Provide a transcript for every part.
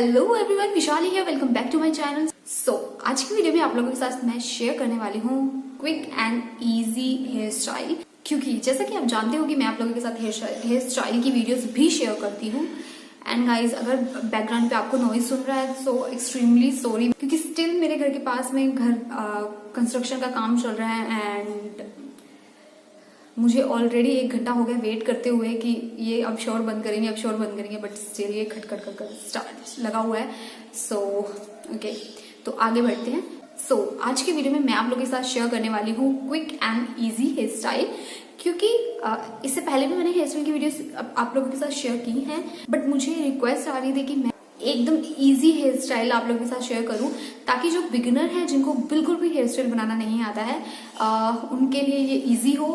Hello everyone, Vishali है। Welcome back to my channel. आज की वीडियो में आप लोगों के साथ मैं शेयर करने वाली हूँ quick and easy hair style, क्योंकि जैसा कि आप जानते हो कि मैं आप लोगों के साथ हेयर स्टाइल की वीडियोस भी शेयर करती हूँ। एंड गाइज, अगर बैकग्राउंड पे आपको नॉइज सुन रहा है सो एक्सट्रीमली सॉरी, क्योंकि स्टिल मेरे घर के पास में कंस्ट्रक्शन का काम चल रहा है एंड मुझे ऑलरेडी 1 घंटा हो गया वेट करते हुए कि ये अब शोर बंद करेंगे, बट स्टिल ये खट स्टार्ट लगा हुआ है। ओके, तो आगे बढ़ते हैं। आज की वीडियो में मैं आप लोगों के साथ शेयर करने वाली हूँ quick and easy hair style, क्योंकि इससे पहले भी मैंने हेयर स्टाइल की वीडियोस आप लोगों के साथ शेयर की हैं, बट मुझे रिक्वेस्ट आ रही थी कि मैं एकदम इजी हेयर स्टाइल आप लोगों के साथ शेयर करूं, ताकि जो बिगिनर है, जिनको बिल्कुल भी हेयर स्टाइल बनाना नहीं आता है, उनके लिए ये इजी हो।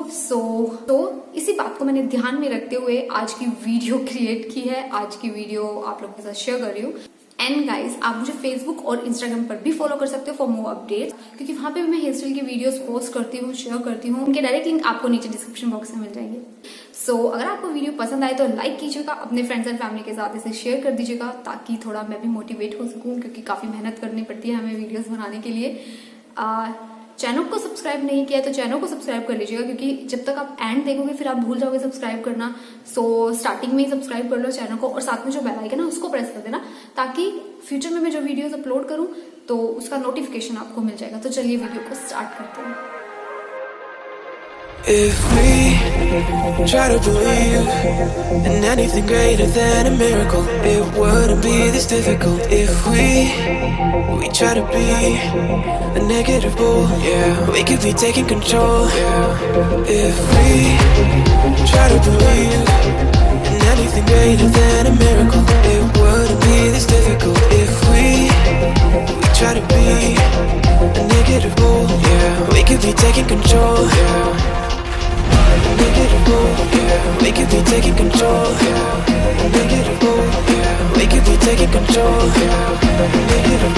तो इसी बात को मैंने ध्यान में रखते हुए आज की वीडियो क्रिएट की है। आज की वीडियो आप लोगों के साथ शेयर कर रही हूँ। एंड गाइज, आप मुझे फेसबुक और इंस्टाग्राम पर भी फॉलो कर सकते हो फॉर मोर अपडेट्स, क्योंकि वहां पे भी मैं हेयर स्टाइल की वीडियोस पोस्ट करती हूँ, शेयर करती हूँ। उनके डायरेक्ट लिंक आपको नीचे डिस्क्रिप्शन बॉक्स में मिल जाएंगे। अगर आपको वीडियो पसंद आए तो लाइक कीजिएगा, अपने फ्रेंड्स एंड फैमिली के साथ इसे शेयर कर दीजिएगा, ताकि थोड़ा मैं भी मोटिवेट हो सकूं, क्योंकि काफी मेहनत करनी पड़ती है हमें वीडियोस बनाने के लिए। चैनल को सब्सक्राइब नहीं किया तो चैनल को सब्सक्राइब कर लीजिएगा, क्योंकि जब तक आप एंड देखोगे फिर आप भूल जाओगे सब्सक्राइब करना। स्टार्टिंग में ही सब्सक्राइब कर लो चैनल को, और साथ में जो बेल आइकन है उसको प्रेस कर देना, ताकि फ्यूचर में मैं जो वीडियोस अपलोड करूं तो उसका नोटिफिकेशन आपको मिल जाएगा। तो चलिए वीडियो को स्टार्ट करते हैं। If we try to believe in anything greater than a miracle, it wouldn't be this difficult. If we try to be a negative bull, yeah, we could be taking control, yeah. If we try to believe in anything greater than a miracle, it wouldn't be this difficult. If we try to be a negative bull, yeah, we could be taking control, yeah. We could be taking control. Negative, yeah. We could be taking control. Negative,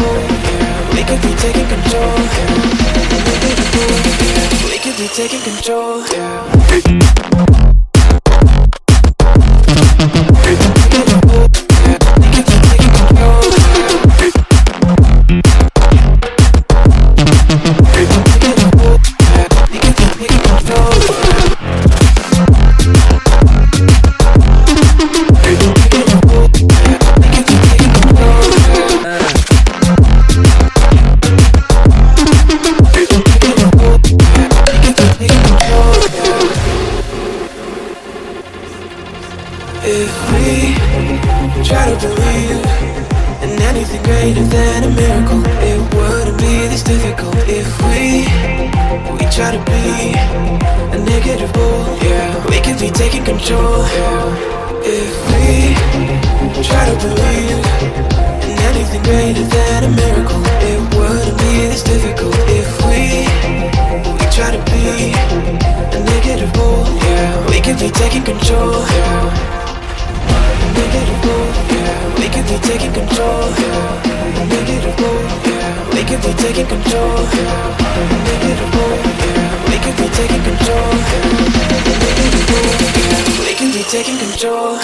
yeah. We could be taking control. Negative, yeah. We could be taking control. If we try to believe in anything greater than a miracle, it wouldn't be this difficult. If we try to be a negative bull, yeah, we could be taking control, yeah. If we try to believe in anything greater than a miracle, it wouldn't be this difficult. If we try to be a negative bull, yeah, we could be taking control, yeah. Yeah, we could be taking control. Negative, yeah, we could be taking control. Negative, yeah, we could be taking control. Negative, yeah, we could be taking control.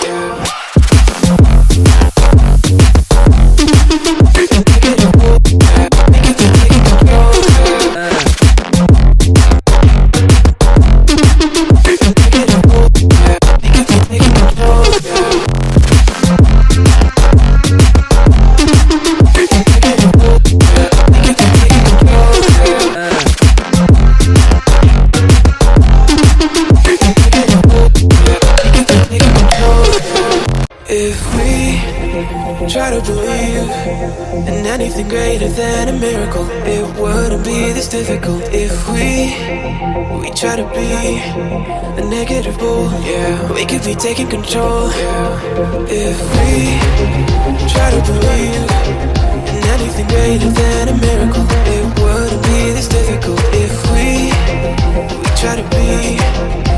If we try to believe in anything greater than a miracle, it wouldn't be this difficult. If we try to be a negative bull, yeah, we could be taking control, yeah. If we try to believe in anything greater than a miracle, it wouldn't be this difficult. If we try to be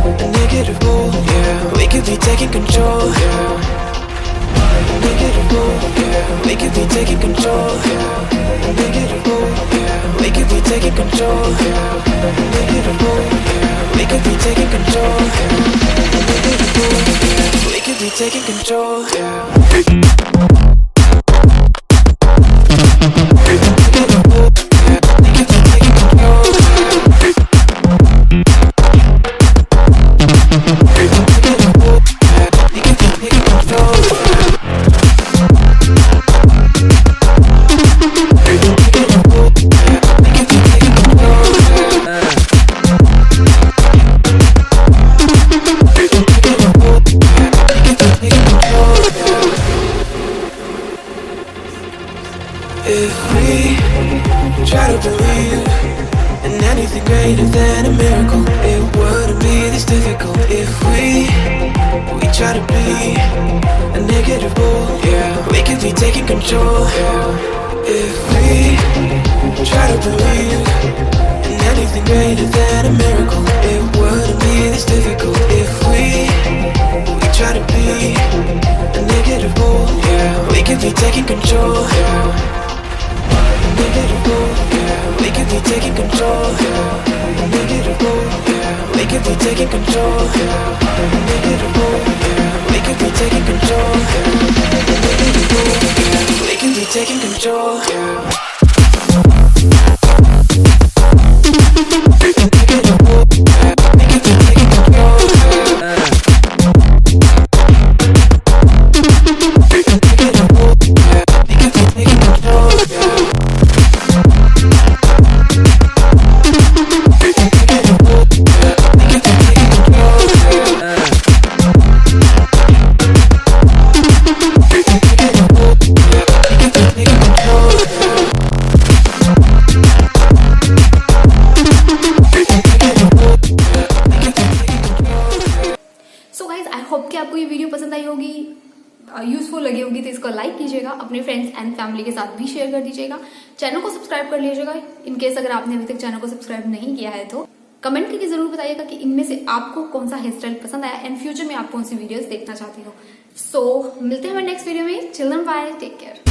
a negative bull, yeah, we could be taking control, yeah. Negative, yeah, we could be taking control. Negative, yeah, we could be taking control. Negative, yeah, we could be taking control. Negative, yeah, we could be taking control. try to be a negative bull, yeah. We could be taking control, yeah. If we try to believe in anything greater than a miracle, it wouldn't be this difficult. If we try to be a negative bull, yeah. We could be taking control, yeah. Negative bull, yeah. We could be taking control, yeah. Negative bull, yeah. We could be taking control, yeah. Negative bull, yeah. We could be taking control, yeah. Negative bull, yeah. We could be taking control, yeah. Negative bull, yeah. We could be taking control, yeah. Negative bull, yeah. We could be taking control, yeah. So guys I hope कि आपको ये video पसंद आई होगी, useful लगी होगी, तो इसको like कीजिएगा, अपने फ्रेंड्स एंड फैमिली के साथ भी शेयर कर दीजिएगा, चैनल को सब्सक्राइब कर लीजिएगा इन केस अगर आपने अभी तक चैनल को सब्सक्राइब नहीं किया है तो। कमेंट करके जरूर बताइएगा कि इनमें से आपको कौन सा हेयर स्टाइल पसंद आया एंड फ्यूचर में आप कौन सी वीडियोस देखना चाहती हो। सो मिलते हैं हमारे नेक्स्ट वीडियो में। Children bye, take care.